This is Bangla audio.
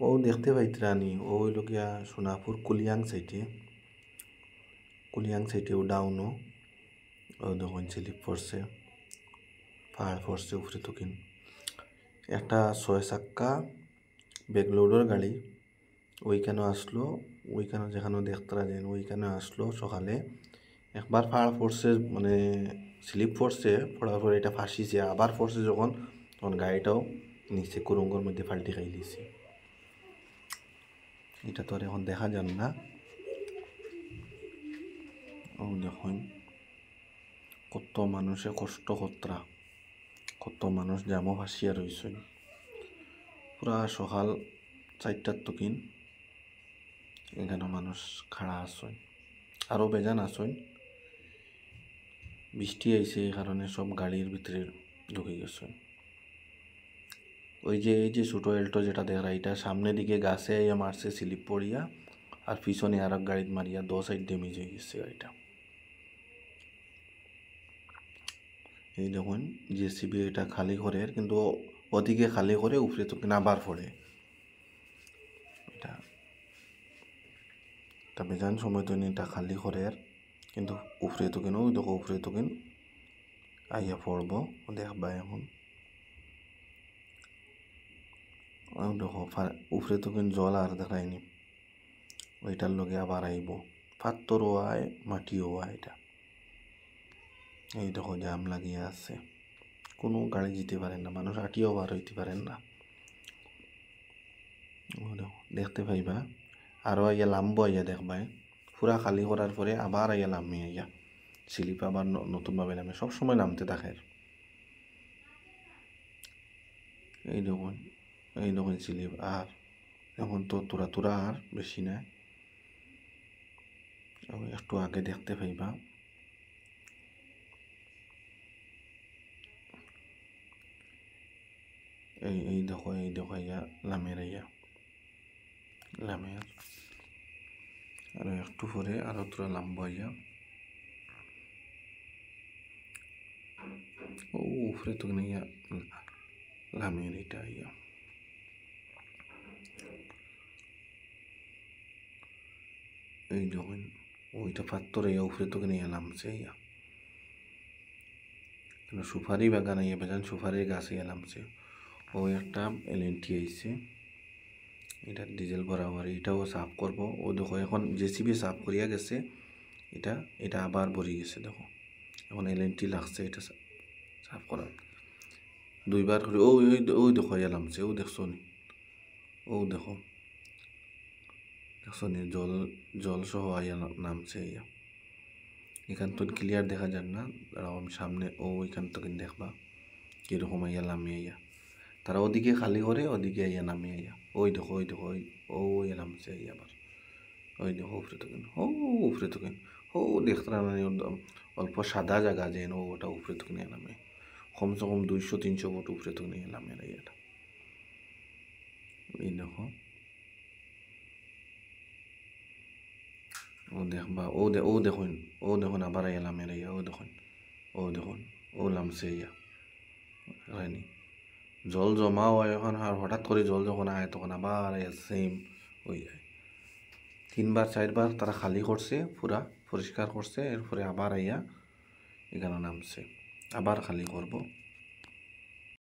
ও দেখতে পাইতরানি ও হইল গিয়া সোনাপুর কুলিয়াং সাইটেও ডাউনও ও দেখুন স্লিপ পড়ছে, পাহাড় পড়ছে উপরে তুকিন। একটা 6 চাক্কা ব্যাকলোডের গাড়ি ওইখানে আসলো, ওইখানে যেখানে দেখতে যেন ওইখানে আসলো সকালে। একবার পাহাড় পড়ছে, মানে স্লিপ পড়ছে, পড়ার পরে এটা ফাঁসিছে, আবার পড়ছে যখন, তখন গাড়িটাও নিচে কুরঙ্গর মধ্যে ফাল্টি খাই দিছে। এটা তো আর এখন দেখা যান না। ও দেখুন কত মানুষে কষ্ট কতরা, কত মানুষ জামও ভাসিয়া রয়েছে। পুরা সকাল 4টার তকিন এখানে মানুষ খাড়া আসেন, আরও বেজান আসেন। বৃষ্টি আইছে এই কারণে সব গাড়ির ভিতরে ঢুকে গেছে। ওই যে এই যে ছোটো এল্টো যেটা দেখা, এটা সামনের দিকে গাছে আইয়া মারছে স্লিপ পড়িয়া, আর পিছনে আর এক গাড়িতে মারিয়া 2 সাইড ড্যামেজ হয়ে গেছে গাড়িটা। এই দেখুন জেসিবি এটা খালি করে, কিন্তু ওদিকে খালি করে উপরে তো আবার পড়ে। এটা বেজান সময় তো এটা খালি করে, কিন্তু উপরে তো কেন দেখো, উপরে তো কেন আইয়া পড়ব দেখবা এখন। দেখো উপরে তো কেন জল আর দেখায়নি, ওইটার লগে আবার আইব, পাথরও আয় মাটিও আয়। এটা এই দেখো জাম লাগিয়ে আছে, কোনো গাড়ি যেতে পারেন না, মানুষ আটিও বার হইতে পারেন না। দেখতে পাইবা আরও আইয়া লাম্ব আইয়া দেখবাই, পুরা খালি করার পরে আবার আইয়া নামি আইয়া স্লিপ আবার নতুনভাবে নামে, সবসময় নামতে থাকে। এই দেখুন স্লিপ, আর এখন তো তোরা আর বেশি না, একটু আগে দেখতে পাইবা। এই দেখো ইয়া লামের আর একটু পরে আরো তোরা লাম্বা ইয়া ও উপরে তো ইয়া লামের এটা ইয়া। এই দেখুন ওইটা পাত্তরে উপরে তো ইয়া নামছে ইয়া, সুপারি বাগান ইয়ে বেজান সুপারির গাছ ইয়া নামছে। ও একটা এলএনটি আইছে, এটা ডিজেল ভরাবার, এটাও সাফ করব। ও দেখো এখন জেসিবি সাফ করিয়া গেছে, এটা আবার ভরি গেছে। দেখো এখন এলএনটি লাগছে এটা সাফ করার, 2বার করে। ওই দেখো ইয়া নামছে, ও দেখছো নি, ও দেখো দেখছো নি জল সহ ইয়া নামছে ইয়া। এখান তো ক্লিয়ার দেখা যান না, আমি সামনে ওইখান থেকে দেখবা কীরকম ইয়া নামিয়ে ইয়া, তারা ওদিকে খালি করে ওদিকে ইয়া নামিয়ে ইয়া। ওই দেখো ইয়া নামছে ইয়া আবার। ওই দেখো উপরে তো ও দেখতে না অল্প সাদা জায়গা যে ওটা উপরে তো নিয়ে নামে, কমসে কম 200-300 ফুট উপরে তো নিয়ে নামে ইয়েটা। এই দেখো ও দেখবা, দেখুন আবার ইয়া নামে ইয়া, দেখুন নামছে ইয়া হয়নি। জল জমা হয় এখন, আর হঠাৎ করে জল যখন আয় তখন আবার সেম হয়ে যায়। 3-4বার তারা খালি করছে, পুরা পরিষ্কার করছে, এরপরে আবার আইয়া এখানে নামছে, আবার খালি করব।